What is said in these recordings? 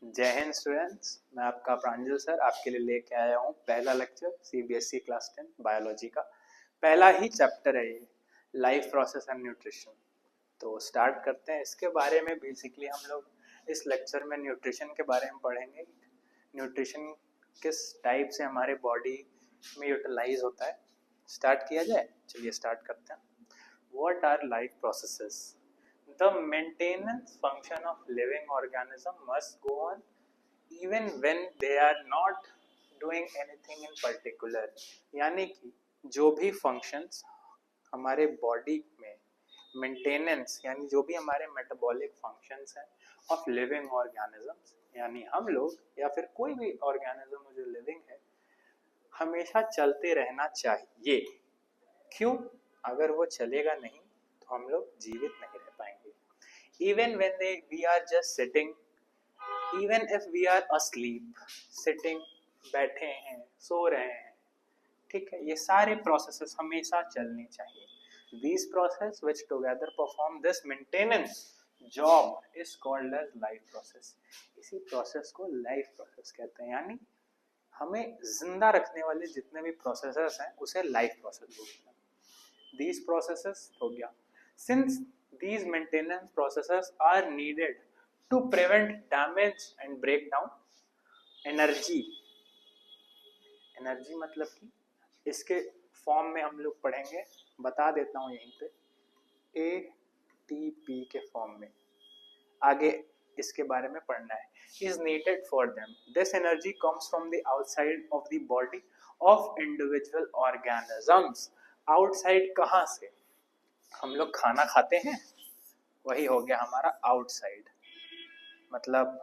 जय हिंद स्टूडेंट्स। मैं आपका प्रांजल सर आपके लिए लेके आया हूँ पहला लेक्चर सीबीएसई क्लास 10 बायोलॉजी का। पहला ही चैप्टर है ये, लाइफ प्रोसेस एंड न्यूट्रिशन। तो स्टार्ट करते हैं। इसके बारे में बेसिकली हम लोग इस लेक्चर में न्यूट्रिशन के बारे में पढ़ेंगे। न्यूट्रिशन किस टाइप से हमारे बॉडी में यूटिलाइज होता है। स्टार्ट किया जाए, चलिए स्टार्ट करते हैं। What our life processes? The maintenance function of living organism must go on even when they are not doing anything in particular। यानी कि जो भी फंक्शंस हमारे बॉडी में मेंटेनेंस यानी जो भी हमारे मेटाबॉलिक फंक्शंस हैं ऑफ लिविंग ऑर्गेनिजम्स, यानी हम लोग या फिर कोई भी ऑर्गेनिज्म जो लिविंग है, हमेशा चलते रहना चाहिए। क्यों? अगर वो चलेगा नहीं तो हम लोग जीवित नहीं रह पाएंगे। Even when we are just sitting, even if we are asleep, sitting, बैठे हैं, सो रहे हैं, ठीक है, ये सारे प्रोसेसेस हमेशा चलने चाहिए। These process which together perform this maintenance job is called as life process। इसी प्रोसेस को लाइफ प्रोसेस कहते हैं, यानी हमें जिंदा रखने वाले जितने भी प्रोसेसेस हैं उसे लाइफ प्रोसेस बोलते हैं। These processes हो गया। Since these maintenance processes are needed to prevent damage and breakdown, energy मतलब कि इसके फॉर्म में हम लोग पढ़ेंगे, बता देता हूँ यहीं पे, ATP के फॉर्म में आगे इसके बारे में पढ़ना है। is needed for them। This energy comes from the outside of the body of individual organisms। outside कहाँ से? हम लोग खाना खाते हैं, वही हो गया हमारा आउटसाइड, मतलब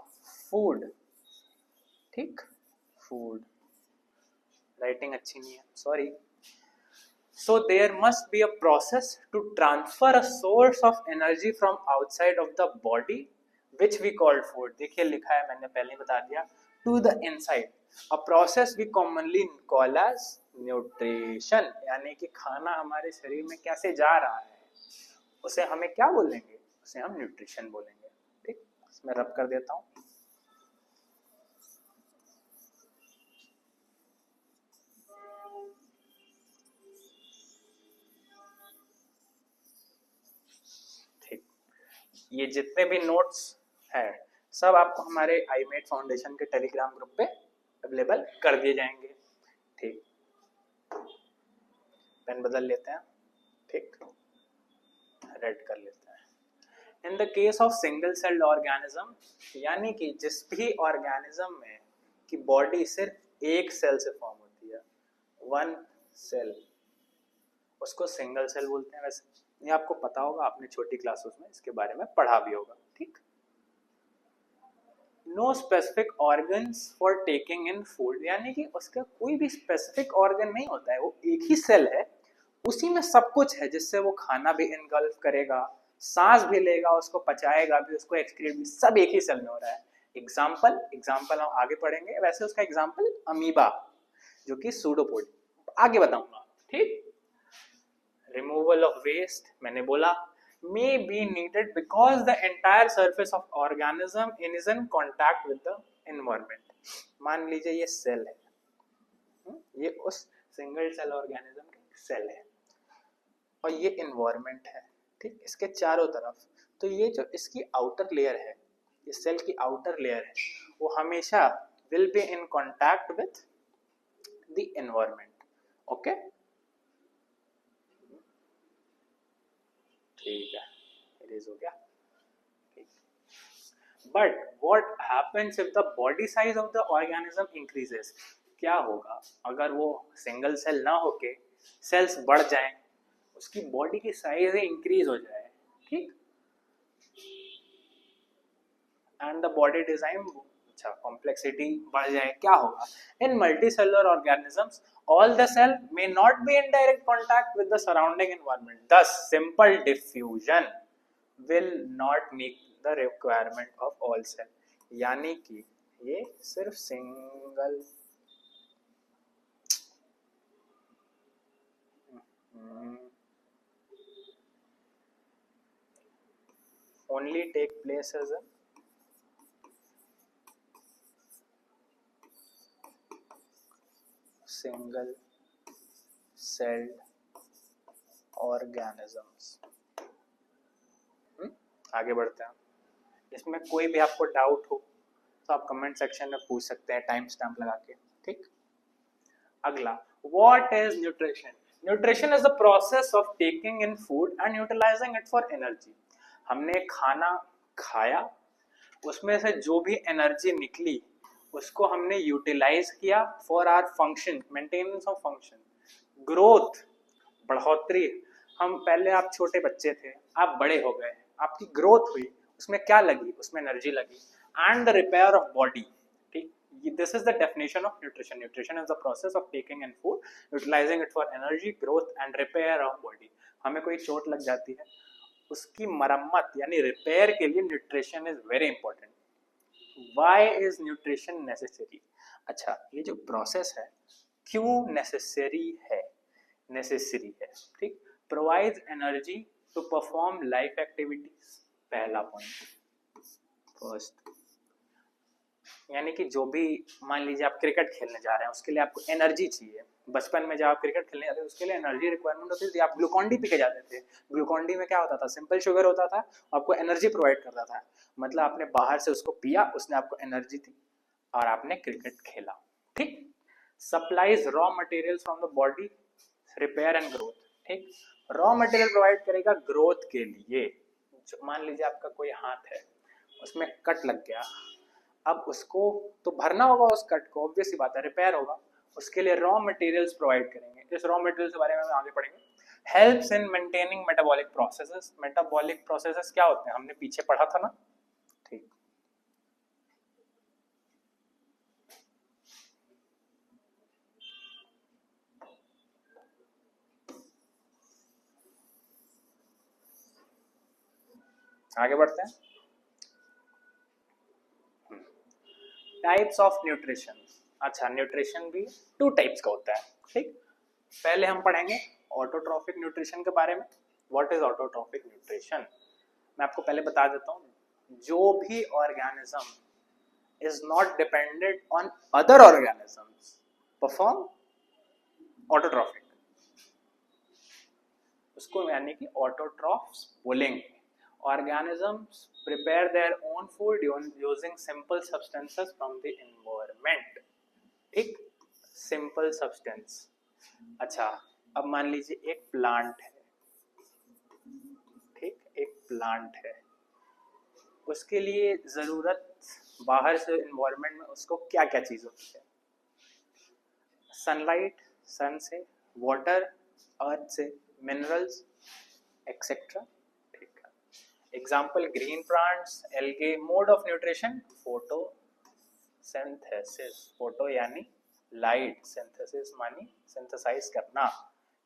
फूड। ठीक, फूड, राइटिंग अच्छी नहीं है, sorry. So there must be a process to transfer a source of energy from outside of the body which we called food. देखिए लिखा है, मैंने पहले ही बता दिया, to the inside, a process we commonly call as nutrition. यानी कि खाना हमारे शरीर में कैसे जा रहा है उसे हमें क्या बोलेंगे? उसे हम न्यूट्रिशन बोलेंगे। ठीक, इसमें रब कर देता हूं। ठीक, ये जितने भी नोट्स हैं सब आपको हमारे आईमेट फाउंडेशन के टेलीग्राम ग्रुप पे अवेलेबल कर दिए जाएंगे। ठीक, पेन बदल लेते हैं, ठीक, रेड कर लेते हैं। In the case of single celled organism, यानी कि जिस भी ऑर्गेनिज्म में की बॉडी सिर्फ एक सेल से फॉर्म होती है, वन सेल, उसको सिंगल सेल बोलते हैं। वैसे ये आपको पता होगा, आपने छोटी क्लासेस में इसके बारे में पढ़ा भी होगा। ठीक, no specific organs for taking in food, यानी कि उसका कोई भी स्पेसिफिक ऑर्गन नहीं होता है, वो एक ही सेल है, उसी में सब कुछ है, जिससे वो खाना भी इनगल्फ करेगा, सांस भी लेगा, उसको पचाएगा भी, उसको एक्सक्रीट भी, सब एक ही सेल में हो रहा है। एग्जाम्पल हम आगे पढ़ेंगे। वैसे उसका एग्जाम्पल अमीबा, जो कि सूडोपोड, आगे बताऊंगा। ठीक, रिमूवल ऑफ वेस्ट मैंने बोला, may be needed because the entire surface of organism is in contact with the environment। मान लीजिए ये सेल है, ये उस सिंगल सेल ऑर्गेनिज्म का सेल है और ये एनवायरनमेंट है। ठीक, इसके चारों तरफ, तो ये जो इसकी आउटर लेयर है, ये सेल की आउटर लेयर है, वो हमेशा will be in contact with the environment. Okay, ठीक है, इरेज हो गया। But what happens if the body size of the organism increases? क्या होगा अगर वो सिंगल सेल ना होके सेल्स बढ़ जाएं, उसकी बॉडी की साइज इंक्रीज हो जाए, ठीक, एंड द बॉडी डिजाइन, अच्छा, कॉम्प्लेक्सिटी बढ़ जाए, क्या होगा? In multicellular organisms all the cell may not be in direct contact with the surrounding environment, thus simple diffusion will not meet the requirement of all cell। यानी कि ये सिर्फ single only take place as a single celled organisms. आगे बढ़ते हैं। इसमें कोई भी आपको डाउट हो तो आप कमेंट सेक्शन में पूछ सकते हैं टाइम स्टैम्प लगा के। ठीक, अगला, what is nutrition? Nutrition is the process of taking in food and utilizing it for energy. हमने खाना खाया, उसमें से जो भी एनर्जी निकली उसको हमने यूटिलाइज किया for our function, maintenance of function, growth, बढ़ोतरी। हम पहले, आप छोटे बच्चे थे, आप बड़े हो गए, आपकी ग्रोथ हुई, उसमें क्या लगी? उसमें एनर्जी लगी। And the repair of body. ठीक, this is the definition of nutrition. Nutrition is the process of taking in food, utilising it for energy, growth and repair of body. हमें कोई चोट लग जाती है, उसकी मरम्मत यानी रिपेयर के लिए nutrition is very important. Why is nutrition necessary? अच्छा, ये जो प्रोसेस है क्यों नेसेसरी है? नेसेसरी है, ठीक, provides energy to perform life activities. पहला पॉइंट, फर्स्ट, यानी कि जो भी, मान लीजिए आप क्रिकेट खेलने जा रहे हैं, उसके लिए आपको एनर्जी चाहिए। बचपन में जब आप क्रिकेट खेलने जाते थे उसके लिए एनर्जी रिक्वायरमेंट होती थी, आप ग्लूकॉन डी पी के जाते थे। ग्लूकॉन डी में क्या होता था? सिंपल शुगर होता था, आपको एनर्जी प्रोवाइड करता था। मतलब आपने बाहर से उसको पिया, उसने आपको एनर्जी दी और आपने क्रिकेट खेला। ठीक, supplies raw materials from the body, repair and growth. ठीक, रॉ मटेरियल प्रोवाइड करेगा ग्रोथ के लिए। मान लीजिए आपका कोई हाथ है, उसमें कट लग गया, अब उसको तो भरना होगा, उस कट को, ऑब्वियस सी बात है, रिपेयर होगा, उसके लिए रॉ मटेरियल्स प्रोवाइड करेंगे। इस रॉ मटेरियल के बारे में हम आगे पढ़ेंगे। Helps in maintaining metabolic processes. Metabolic processes क्या होते हैं? हमने पीछे पढ़ा था ना। ठीक, आगे बढ़ते हैं। Types of nutrition. अच्छा, न्यूट्रिशन भी टू टाइप्स का होता है। ठीक, पहले हम पढ़ेंगे ऑटोट्रॉफिक न्यूट्रिशन के बारे में। What is autotrophic nutrition? मैं आपको पहले बता देता हूँ, जो भी organism is not dependent on other organisms perform autotrophic, उसको यानी कि ऑटोट्रॉफ्स बोलेंगे। Organisms prepare their own food using simple substances from the environment। ठीक, सिंपल सब्सटेंस। अच्छा, अब मान लीजिए एक प्लांट है, ठीक, एक प्लांट है, उसके लिए जरूरत बाहर से एनवायरनमेंट में उसको क्या क्या चीज होती है? सनलाइट, सन से, वाटर, अर्थ से, मिनरल्स एक्सेट्रा। ठीक है, example green plants, algae. Mode of nutrition photosynthesis. Photo यानी लाइट, सिंथेसिस मानी सिंथेसाइज करना।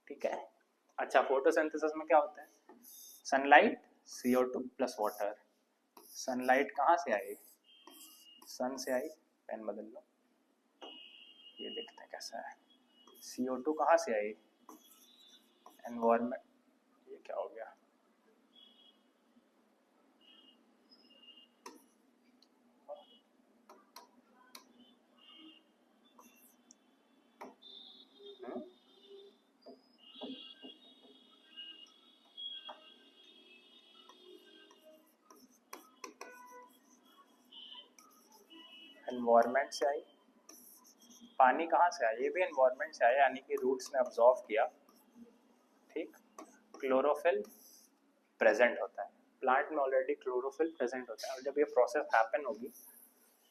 ठीक है, अच्छा, फोटोसिंथेसिस में क्या होता है? Sunlight, CO2 plus water. Sunlight कहाँ से आई? सन से आई। पेन बदल लो, ये देखते हैं कैसा है। CO2 कहाँ से आई? एनवायरमेंट। ये क्या हो गया? एनवायरमेंट से आई। पानी कहाँ से आया? ये भी एनवायरमेंट से आया, यानी कि रूट्स ने अब्जॉर्व किया। ठीक, क्लोरोफिल प्रेजेंट होता है प्लांट में, ऑलरेडी क्लोरोफिल प्रेजेंट होता है, और जब ये प्रोसेस हैपन होगी,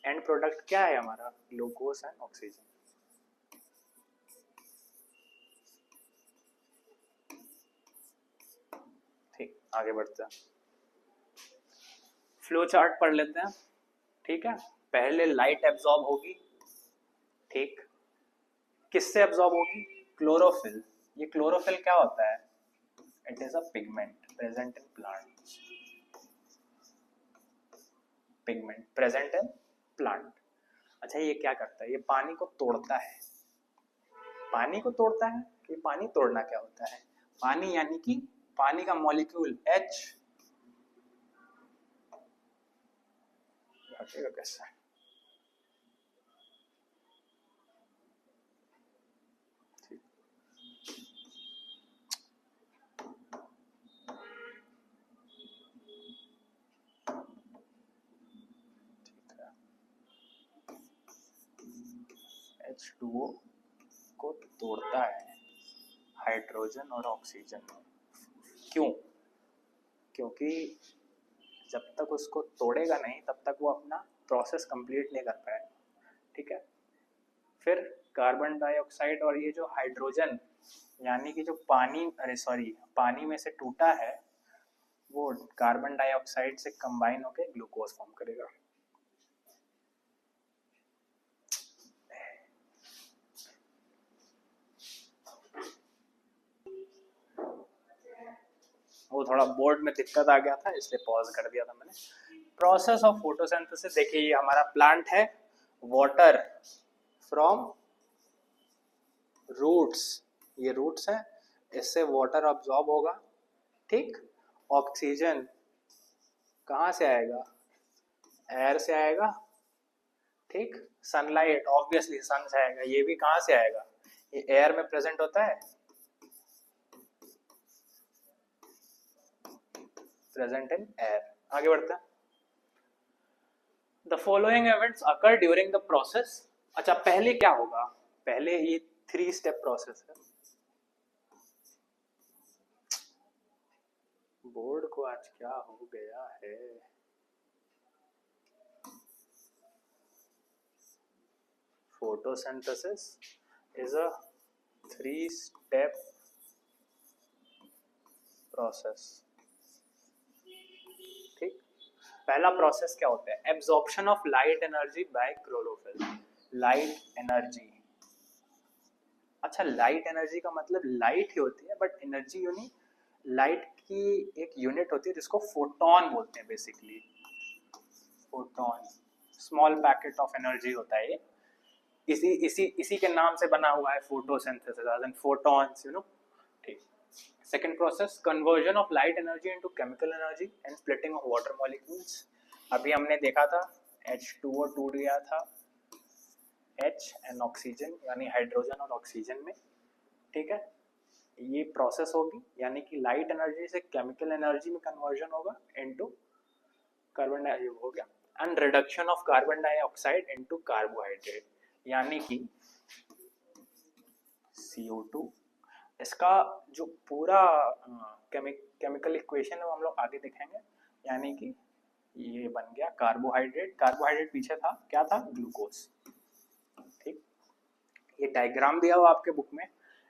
एंड प्रोडक्ट क्या है हमारा? Glucose and oxygen. ठीक, आगे बढ़ते हैं, फ्लो चार्ट पढ़ लेते हैं। ठीक है, पहले लाइट एब्जॉर्ब होगी। ठीक, किससे एब्जॉर्ब होगी? क्लोरोफिल। ये क्लोरोफिल क्या होता है? It is a pigment present in plants. Pigment present in plant. अच्छा, ये क्या करता है? ये पानी को तोड़ता है। पानी को तोड़ता है? ये पानी तोड़ना क्या होता है? पानी यानी कि पानी का मॉलिक्यूल H, कैसा? H2O को तोड़ता है हाइड्रोजन और ऑक्सीजन में। क्यों? क्योंकि जब तक उसको तोड़ेगा नहीं तब तक वो अपना प्रोसेस कंप्लीट नहीं कर पाएगा, ठीक है। फिर कार्बन डाइऑक्साइड और ये जो हाइड्रोजन यानी कि जो पानी में से टूटा है वो कार्बन डाइऑक्साइड से कंबाइन होकर ग्लूकोज फॉर्म करेगा। वो थोड़ा बोर्ड में दिक्कत आ गया था इसलिए पॉज कर दिया था मैंने। प्रोसेस ऑफ फोटोसिंथेसिस, देखिए ये हमारा प्लांट है, वाटर फ्रॉम रूट्स, ये रूट्स है, इससे वाटर अब्सॉर्ब होगा, ठीक। ऑक्सीजन कहाँ से आएगा? एयर से आएगा, ठीक। सनलाइट ऑब्वियसली सन से आएगा, ये भी कहाँ से आएगा? ये एयर में प्रेजेंट होता है, प्रेजेंट इन एयर। आगे बढ़ते हैं। The following events occur during the process. अच्छा पहले क्या होगा? पहले ये 3 स्टेप प्रोसेस है। बोर्ड को आज क्या हो गया है? Photosynthesis is a 3 step process, ठीक। पहला प्रोसेस क्या होता है? Absorption of light energy by chlorophyll. Light energy, अच्छा लाइट एनर्जी का मतलब लाइट ही होती है, बट एनर्जी यूनिट, लाइट की एक यूनिट होती है जिसको फोटोन बोलते हैं basically. Photon small packet of energy होता है ये, इसी के नाम से बना हुआ है photosynthesis, as in photons, you know, ठीक। Second process, conversion of light energy into chemical energy and splitting of water molecules. अभी हमने देखा था H2O टूट गया था H एंड ऑक्सीजन यानी हाइड्रोजन और ऑक्सीजन में, ठीक है। ये प्रोसेस होगी यानी कि लाइट एनर्जी से केमिकल एनर्जी में कन्वर्जन होगा इनटू कार्बन डाइऑक्साइड हो गया, and reduction of carbon dioxide into carbohydrate यानी कि CO2। इसका जो पूरा केमिकल इक्वेशन है वो हम लोग आगे देखेंगे, यानी कि ये बन गया कार्बोहाइड्रेट, कार्बोहाइड्रेट पीछे था क्या था? ग्लूकोज, ठीक। ये डायग्राम दिया हुआ आपके बुक में,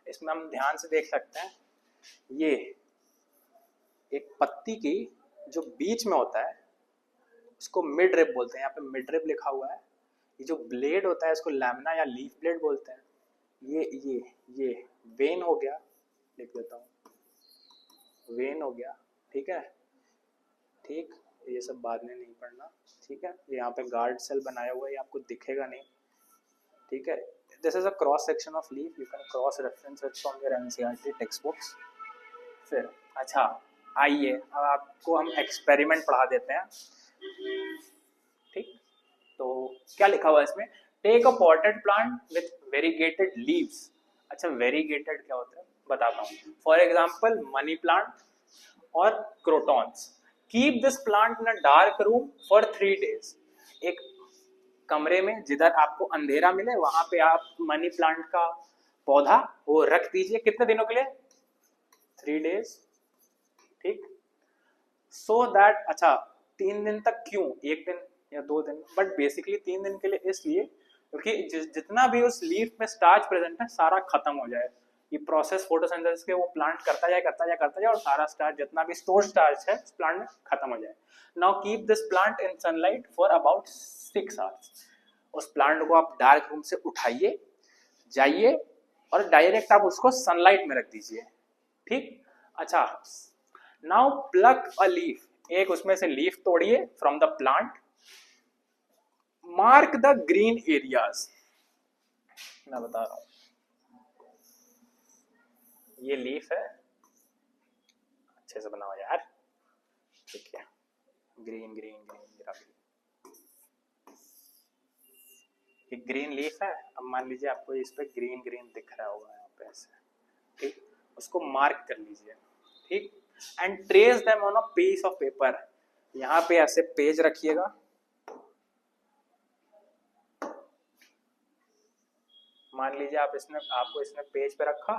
इसमें हम ध्यान से देख सकते हैं, ये एक पत्ती की जो बीच में होता है उसको मिड रिब बोलते हैं, यहाँ पे मिड रिब लिखा हुआ है। ये जो ब्लेड होता है इसको लैमिना या लीफ ब्लेड बोलते हैं। ये वेन हो गया, लिख देता हूँ, वेन हो गया, ठीक है, ठीक। ये सब बाद में नहीं पढ़ना, ठीक है। यहाँ पे गार्ड सेल बनाया हुआ है, ये आपको दिखेगा नहीं, ठीक है। This is a cross section of leaf, you can cross reference it from your NCERT text books. फिर अच्छा आइए अब आपको हम एक्सपेरिमेंट पढ़ा देते हैं, ठीक। तो क्या लिखा हुआ है इसमें? Take a potted plant with variegated leaves. अच्छा वेरीगेटेड क्या होता है बताता हूँ। फॉर एग्जाम्पल मनी प्लांट और crotons. Keep this plant in a dark room for 3 days। एक कमरे में जिधर आपको अंधेरा मिले वहां पे आप मनी प्लांट का पौधा वो रख दीजिए, कितने दिनों के लिए? 3 days, ठीक। सो दैट, अच्छा 3 दिन तक क्यों? 1 दिन या 2 दिन, बट बेसिकली 3 दिन के लिए इसलिए क्योंकि जितना भी उस लीफ में स्टार्च प्रेजेंट है सारा खत्म हो जाए। ये प्रोसेस फोटोसिंथेसिस के वो प्लांट करता जाए और सारा स्टार्च जितना भी स्टोर स्टार्च है उस प्लांट में खत्म हो जाए। Now keep this plant in sunlight for about 6 hours। उस प्लांट को आप डार्क रूम से उठाइए, जाइए और डायरेक्ट आप उसको सनलाइट में रख दीजिए, ठीक। अच्छा नाउ प्लक अ लीफ, एक उसमें से लीफ तोड़िए from the plant, mark the green areas. मैं बता रहा हूं, ये लीफ है, अच्छे से बनाओ यार, ठीक है। ग्रीन ग्रीन ग्रीन ग्रीन, ये ग्रीन लीफ है। अब मान लीजिए आपको इस पे ग्रीन ग्रीन दिख रहा होगा यहाँ पे ऐसे, ठीक। उसको मार्क कर लीजिए, ठीक। And trace them on a piece of paper. यहाँ पे ऐसे पेज रखिएगा, मान लीजिए आपको इसने पेज पे रखा,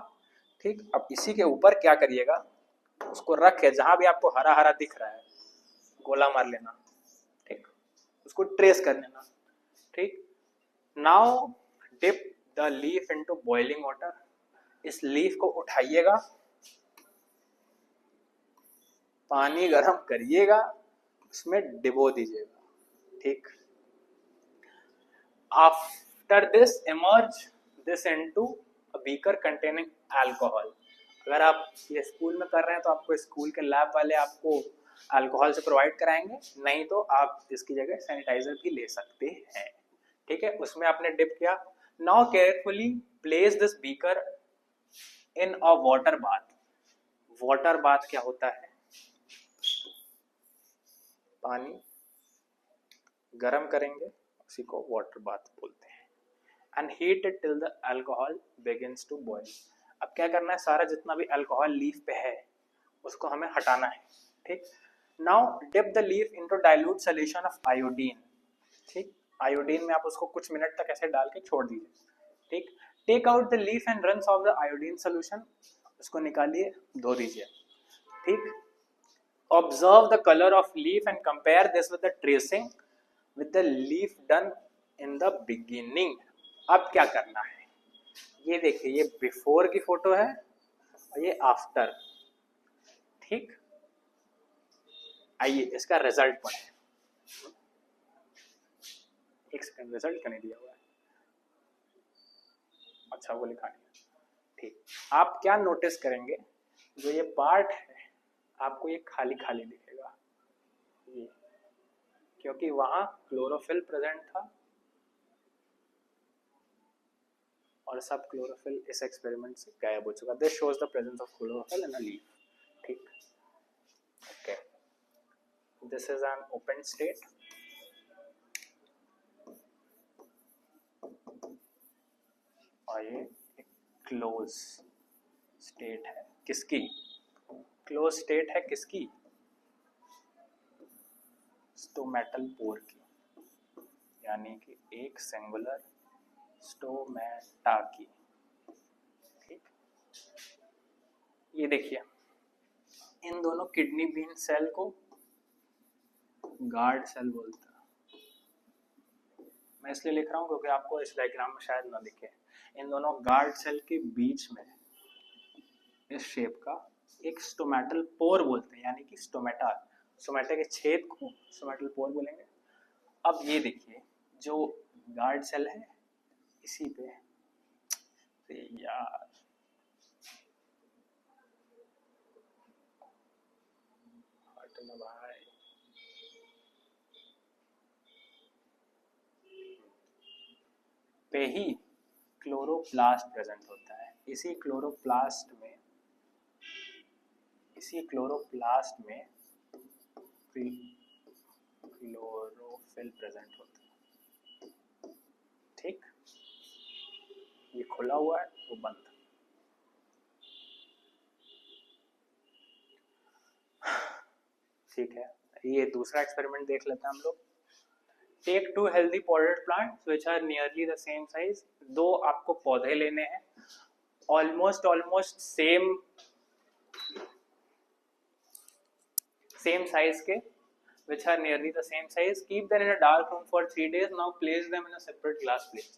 ठीक। अब इसी के ऊपर क्या करिएगा, उसको रख के जहां भी आपको हरा हरा दिख रहा है गोला मार लेना, ठीक। उसको ट्रेस कर लेना, ठीक। Now dip the leaf into boiling water. इस लीफ को उठाइएगा, पानी गर्म करिएगा, उसमें डिबो दीजिएगा, ठीक। After this immerse this into a beaker containing alcohol. अगर आप ये स्कूल में कर रहे हैं तो आपको स्कूल के लैब वाले आपको अल्कोहल से प्रोवाइड कराएंगे, नहीं तो आप इसकी जगह सैनिटाइजर भी ले सकते हैं, ठीक है। उसमें आपने डिप किया। Now carefully place this beaker in a water bath. Water bath क्या होता है, पानी गरम करेंगे, उसी को वाटर बाथ बोलते हैं। And heat it till the alcohol begins to boil. अब क्या करना है, सारा जितना भी अल्कोहल लीफ पे है उसको हमें हटाना है, ठीक। Now dip the leaf into dilute solution of iodine, ठीक। आयोडीन में आप उसको कुछ मिनट तक ऐसे डाल के छोड़ दीजिए, ठीक। Take out the leaf and rinse off the iodine solution. उसको निकालिए, धो दीजिए, ठीक। Observe the colour of leaf and compare this with the tracing with the leaf done in the beginning. अब क्या करना है, ये देखिए, ये बिफोर की फोटो है और ये आफ्टर, ठीक। आइए इसका रिजल्ट पढ़ें। एक सेकंड, रिजल्ट क्यों नहीं दिया हुआ है, अच्छा वो लिखा नहीं, ठीक। आप क्या नोटिस करेंगे, जो ये पार्ट है आपको ये खाली खाली दिखेगा, ये क्योंकि वहां क्लोरोफिल प्रेजेंट था और सब क्लोरोफिल इस एक्सपेरिमेंट से गायब हो चुका। This shows the presence of chlorophyll in a leaf, ठीक। Okay, this is an open state, और ये एक क्लोज स्टेट है। किसकी क्लोज स्टेट है, किसकी, स्टोमेटल पोर की, यानी कि एक सिंगुलर स्टोमेटा की, ठीक। ये देखिए, इन दोनों किडनी बीन सेल को गार्ड सेल बोलता है। मैं इसलिए लिख रहा हूं क्योंकि आपको इस डायग्राम में शायद ना दिखे। इन दोनों गार्ड सेल के बीच में इस शेप का एक स्टोमेटल पोर बोलते हैं, यानी कि स्टोमेटा, स्टोमेटा के छेद को स्टोमेटल पोर बोलेंगे। अब ये देखिए, जो गार्ड सेल है इसी पे यार हटना भाई, पे ही क्लोरोप्लास्ट प्रेजेंट होता है। इसी क्लोरोप्लास्ट में क्लोरोफिल प्रेजेंट होता है, ठीक। ये खुला हुआ है, वो बंद। ठीक है, ये दूसरा एक्सपेरिमेंट देख लेते हैं हम लोग। Take 2 healthy potted plants which are nearly the same size. दो आपको पौधे लेने हैं ऑलमोस्ट सेम साइज के, which are nearly the same size. Keep them in a dark room for 3 days. Now place them in a separate glass plate.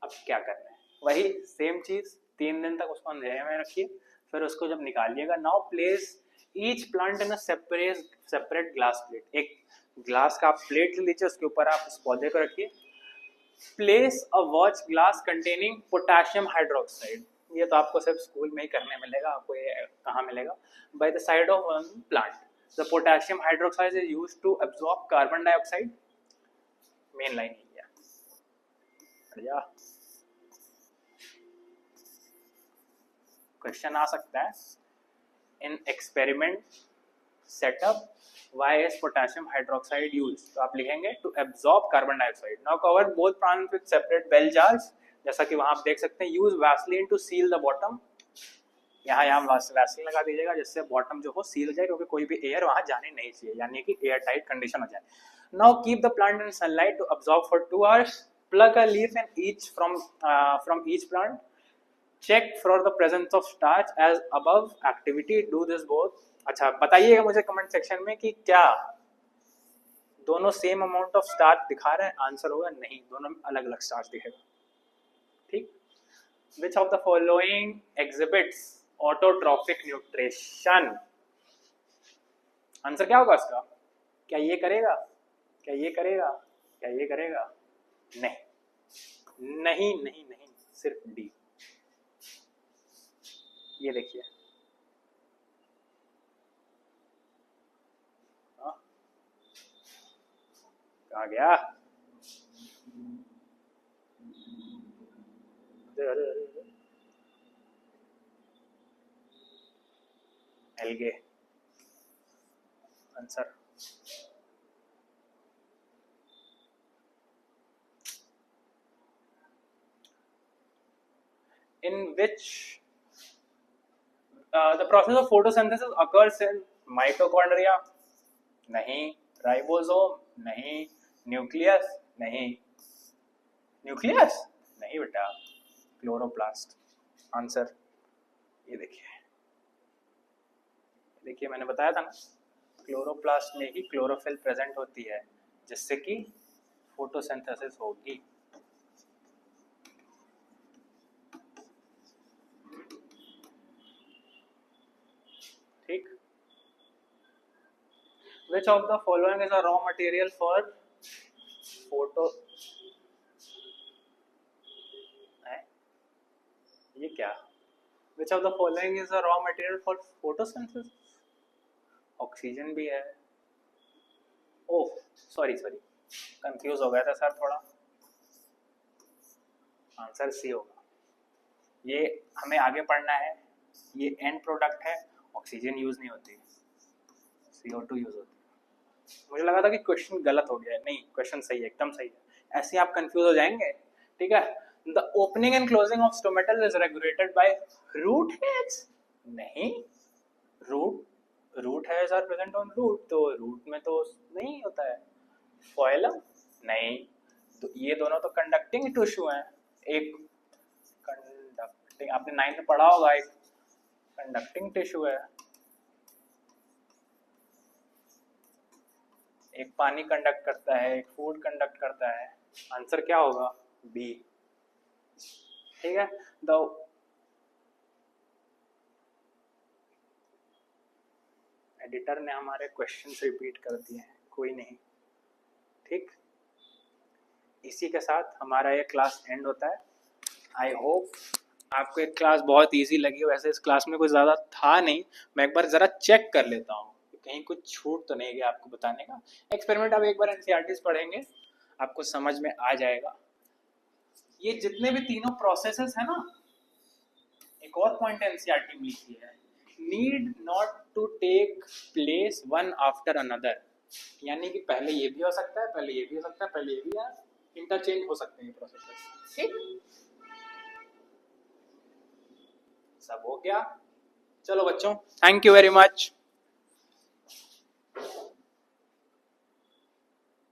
अब क्या करना है, वही सेम चीज 3 दिन तक उसको अंधेरे में रखिए, फिर उसको जब निकालिएगा, now place each plant in a separate glass plate. एक ग्लास का आप प्लेट ले लीजिए, उसके ऊपर आप उस पौधे को रखिए। Place a watch glass containing potassium hydroxide. ये तो आपको सिर्फ स्कूल में ही करने मिलेगा, आपको ये कहाँ मिलेगा, by the side of one plant. The potassium hydroxide is used to absorb carbon dioxide. Main line ही है। क्वेश्चन आ सकता है, in experiment setup why is potassium hydroxide used? तो आप लिखेंगे to absorb carbon dioxide. Now cover both plants with separate bell jars. जैसा कि वहां आप देख सकते हैं, use Vaseline to seal the bottom. यहाँ वैक्सीन लगा दीजिएगा जिससे बॉटम जो हो सील हो जाए, क्योंकि कोई भी एयर वहां जाने नहीं चाहिए, यानी कि एयर टाइट कंडीशन हो जाए। Now keep the plant in sunlight to absorb for 2 hours. pluck a leaf and each from each plant. Check for the presence of starch as above. Activity do this both. अच्छा बताइएगा मुझे comment section में कि क्या दोनों same amount of starch दिखा रहे हैं. आंसर होगा नहीं, दोनों में अलग अलग स्टार्च दिखेगा. ठीक. Which of the following exhibits autotrophic nutrition? Answer क्या होगा इसका? क्या ये करेगा, क्या ये करेगा, क्या ये करेगा? नहीं नहीं नहीं नहीं, सिर्फ डी. ये देखिए, कहाँ गया? Algae. Answer in which the process of photosynthesis occurs in mitochondria? नहीं. राइबोसोम? नहीं. न्यूक्लियस? नहीं. न्यूक्लियस नहीं बेटा, क्लोरोप्लास्ट. आंसर ये देखिए, देखिए मैंने बताया था ना, क्लोरोप्लास्ट में ही क्लोरोफिल प्रेजेंट होती है जिससे कि फोटोसिंथेसिस होगी. ठीक. Which of the following is a raw material for photo? ये क्या? Which of the following is a raw material for photosynthesis? Oxygen भी है. ओह सॉरी कंफ्यूज हो गया था सर थोड़ा. आंसर सी होगा. ये हमें आगे पढ़ना है. ये एंड प्रोडक्ट है. ऑक्सीजन यूज नहीं होती, CO2 यूज होती है. मुझे लगा था कि क्वेश्चन गलत हो गया है. नहीं, क्वेश्चन सही है, एकदम सही है. ऐसे आप कंफ्यूज हो जाएंगे. ठीक है. The opening and closing of stomatal is regulated by root hairs? नहीं. Root hairs are present on root, तो रूट में तो नहीं होता है. Phloem? नहीं. तो ये दोनों तो कंडक्टिंग टिश्यू हैं. एक कंडक्टिंग, आपने 9th में पढ़ा होगा, एक कंडक्टिंग टिश्यू है, एक पानी कंडक्ट करता है, एक फूड कंडक्ट करता है. आंसर क्या होगा? बी. ठीक है. एडिटर ने हमारे क्वेश्चंस रिपीट कर दिए हैं, कोई नहीं. ठीक. इसी के साथ हमारा ये क्लास एंड होता है. आई होप आपको एक क्लास बहुत इजी लगी. वैसे इस क्लास में कुछ ज़्यादा था नहीं. मैं एक बार ज़रा चेक कर लेता हूँ कहीं कुछ छूट तो नहीं गया आपको बताने का. एक्सपेरिमेंट आप एक बार एनसीईआरटीज़ पढ़ेंगे आपको समझ में आ जाएगा. ये जितने भी तीनों प्रोसेसेस है ना, एक और पॉइंट एनसीईआरटी में लिखी है, need not to take place one after another. यानी कि पहले ये भी हो सकता है, पहले ये भी हो सकता है, पहले ये भी, इंटरचेंज हो सकते हैं प्रोसेसेस. ठीक. सब हो गया. चलो बच्चों, थैंक यू वेरी मच.